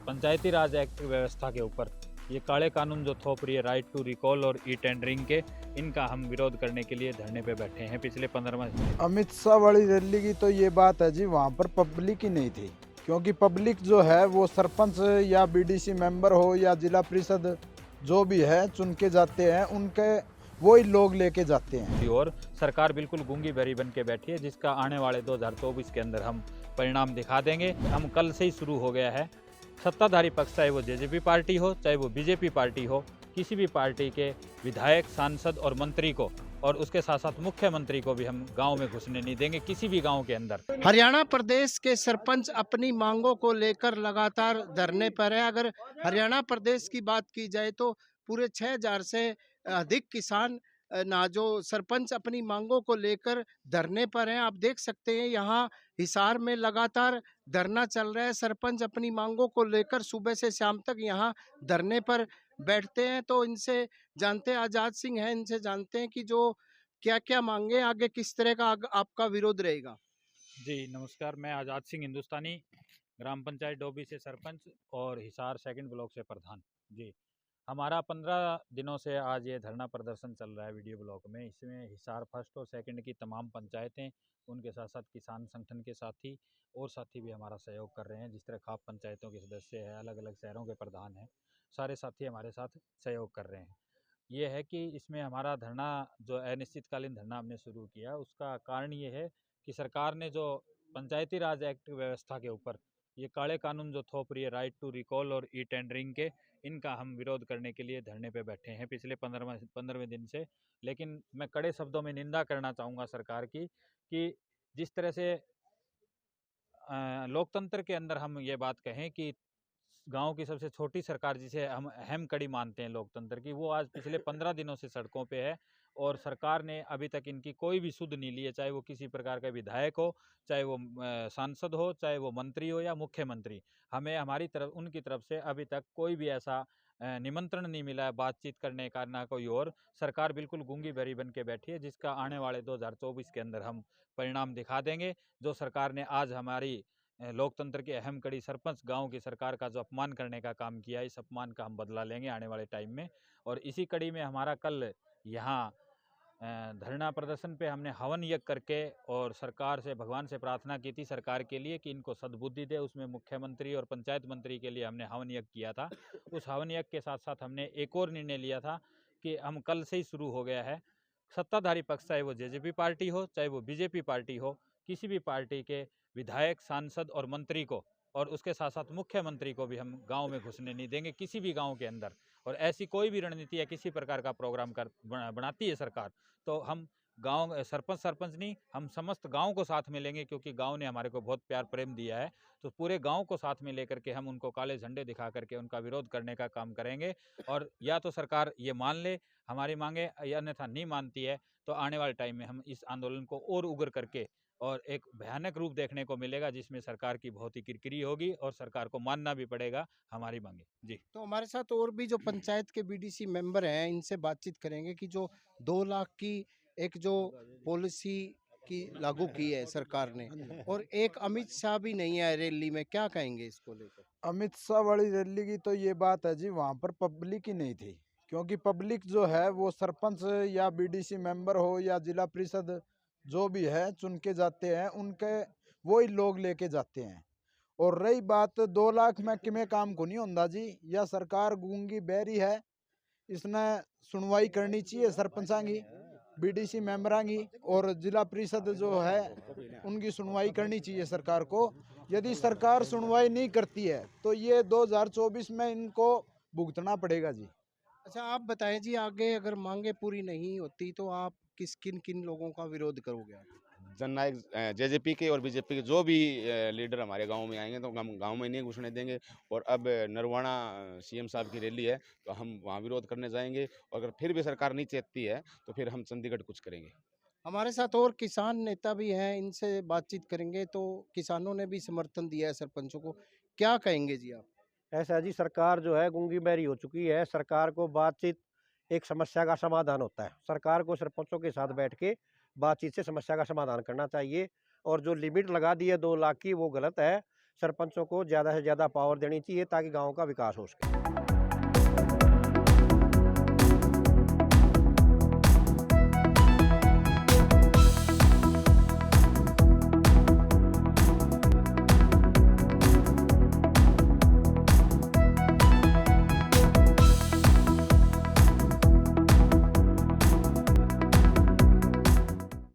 पंचायती राज act व्यवस्था के ऊपर ये काले कानून जो थोप रही है राइट टू रिकॉल और ई टेंडरिंग के, इनका हम विरोध करने के लिए धरने पे बैठे हैं पिछले 15 दिन। अमित शाह वाली रैली की तो ये बात है जी, वहाँ पर पब्लिक ही नहीं थी, क्योंकि पब्लिक जो है वो सरपंच या बीडीसी मेंबर हो या जिला परिषद जो भी है चुन के जाते हैं, उनके वही लोग लेके जाते हैं। और सरकार बिल्कुल गूंगी भरी बन के बैठी है, जिसका आने वाले 2024 के अंदर हम परिणाम दिखा देंगे। हम कल से ही शुरू हो गया है। सत्ताधारी पक्ष चाहे वो जेजेपी पार्टी हो चाहे वो बीजेपी पार्टी हो, किसी भी पार्टी के विधायक, सांसद और मंत्री को और उसके साथ साथ मुख्यमंत्री को भी हम गांव में घुसने नहीं देंगे, किसी भी गांव के अंदर। हरियाणा प्रदेश के सरपंच अपनी मांगों को लेकर लगातार धरने पर है। अगर हरियाणा प्रदेश की बात की जाए तो पूरे 6000 से अधिक किसान ना जो सरपंच अपनी मांगों को लेकर धरने पर हैं। आप देख सकते हैं यहाँ हिसार में लगातार धरना चल रहा है। सरपंच अपनी मांगों को लेकर सुबह से शाम तक यहाँ धरने पर बैठते हैं। तो इनसे जानते हैं, आजाद सिंह हैं, इनसे जानते हैं कि जो क्या क्या मांगे, आगे किस तरह का आपका विरोध रहेगा। जी नमस्कार, मैं आजाद सिंह हिंदुस्तानी, ग्राम पंचायत डोभी से सरपंच और हिसार सेकंड ब्लॉक से प्रधान। जी, हमारा 15 दिनों से आज ये धरना प्रदर्शन चल रहा है वीडियो ब्लॉक में। इसमें हिसार फर्स्ट और सेकंड की तमाम पंचायतें, उनके साथ साथ किसान संगठन के साथी और साथी भी हमारा सहयोग कर रहे हैं। जिस तरह खाप पंचायतों के सदस्य हैं, अलग अलग शहरों के प्रधान हैं, सारे साथी हमारे साथ सहयोग कर रहे हैं। ये है कि इसमें हमारा धरना जो अनिश्चितकालीन धरना हमने शुरू किया, उसका कारण ये है कि सरकार ने जो पंचायती राज एक्ट व्यवस्था के ऊपर ये काले कानून जो थोप रही है राइट टू रिकॉल और ई टेंडरिंग के, इनका हम विरोध करने के लिए धरने पे बैठे हैं पिछले 15वें दिन से। लेकिन मैं कड़े शब्दों में निंदा करना चाहूँगा सरकार की कि जिस तरह से लोकतंत्र के अंदर हम ये बात कहें कि गांव की सबसे छोटी सरकार जिसे हम अहम कड़ी मानते हैं लोकतंत्र की, वो आज पिछले 15 दिनों से सड़कों पे है और सरकार ने अभी तक इनकी कोई भी सुध नहीं ली है। चाहे वो किसी प्रकार का विधायक हो, चाहे वो सांसद हो, चाहे वो मंत्री हो या मुख्यमंत्री, हमें हमारी तरफ उनकी तरफ से अभी तक कोई भी ऐसा निमंत्रण नहीं मिला है बातचीत करने का, ना कोई और। सरकार बिल्कुल गूंगी भरी बन के बैठी है, जिसका आने वाले 2024 के अंदर हम परिणाम दिखा देंगे। जो सरकार ने आज हमारी लोकतंत्र की अहम कड़ी सरपंच गांव की सरकार का जो अपमान करने का काम किया है, इस अपमान का हम बदला लेंगे आने वाले टाइम में। और इसी कड़ी में हमारा कल यहाँ धरना प्रदर्शन पे हमने हवन यज्ञ करके और सरकार से, भगवान से प्रार्थना की थी सरकार के लिए कि इनको सद्बुद्धि दे। उसमें मुख्यमंत्री और पंचायत मंत्री के लिए हमने हवन यज्ञ किया था। उस हवन यज्ञ के साथ साथ हमने एक और निर्णय लिया था कि हम कल से ही शुरू हो गया है। सत्ताधारी पक्ष चाहे वो जेजेपी पार्टी हो चाहे वो बीजेपी पार्टी हो, किसी भी पार्टी के विधायक, सांसद और मंत्री को और उसके साथ साथ मुख्यमंत्री को भी हम गांव में घुसने नहीं देंगे, किसी भी गांव के अंदर। और ऐसी कोई भी रणनीति या किसी प्रकार का प्रोग्राम बनाती है सरकार, तो हम गांव सरपंच नहीं, हम समस्त गांव को साथ में लेंगे, क्योंकि गांव ने हमारे को बहुत प्यार प्रेम दिया है। तो पूरे गांव को साथ में लेकर के हम उनको काले झंडे दिखा करके उनका विरोध करने का काम करेंगे। और या तो सरकार ये मान ले हमारी मांगे, या अन्यथा नहीं मानती है तो आने वाले टाइम में हम इस आंदोलन को और उग्र करके और एक भयानक रूप देखने को मिलेगा, जिसमें सरकार की बहुत ही किरकिरी होगी और सरकार को मानना भी पड़ेगा हमारी मांगे। जी, तो हमारे साथ और भी जो पंचायत के बीडीसी मेंबर हैं, इनसे बातचीत करेंगे कि जो 2 लाख की एक जो पॉलिसी की लागू की है सरकार ने, और एक अमित शाह भी नहीं आए रैली में, क्या कहेंगे इसको लेकर? अमित शाह वाली रैली की तो ये बात है जी, वहाँ पर पब्लिक ही नहीं थी, क्योंकि पब्लिक जो है वो सरपंच या बीडीसी मेंबर हो या जिला परिषद जो भी है चुन के जाते हैं, उनके वही लोग लेके जाते हैं। और रही बात 2 लाख में किमें काम को नहीं होता जी, या सरकार गूंगी बहरी है, इसने सुनवाई करनी चाहिए सरपंचां की, बीडीसी मेंबरां की और जिला परिषद जो है उनकी सुनवाई करनी चाहिए सरकार को। यदि सरकार सुनवाई नहीं करती है तो ये 2024 में इनको भुगतना पड़ेगा जी। अच्छा, आप बताएं जी, आगे अगर मांगे पूरी नहीं होती तो आप किन किन लोगों का विरोध करोगे आगे? जननायक जेजेपी के और बीजेपी के जो भी लीडर हमारे गांव में आएंगे तो हम गांव में नहीं घुसने देंगे। और अब नरवाना सीएम साहब की रैली है तो हम वहां विरोध करने जाएंगे, और अगर फिर भी सरकार नहीं चेतती है तो फिर हम चंडीगढ़ कुछ करेंगे। हमारे साथ और किसान नेता भी हैं, इनसे बातचीत करेंगे। तो किसानों ने भी समर्थन दिया है सरपंचों को, क्या कहेंगे जी आप? ऐसा जी, सरकार जो है गूंगी बहरी हो चुकी है। सरकार को बातचीत एक समस्या का समाधान होता है। सरकार को सरपंचों के साथ बैठ के बातचीत से समस्या का समाधान करना चाहिए। और जो लिमिट लगा दी है 2 लाख की, वो गलत है। सरपंचों को ज़्यादा से ज़्यादा पावर देनी चाहिए ताकि गाँव का विकास हो सके।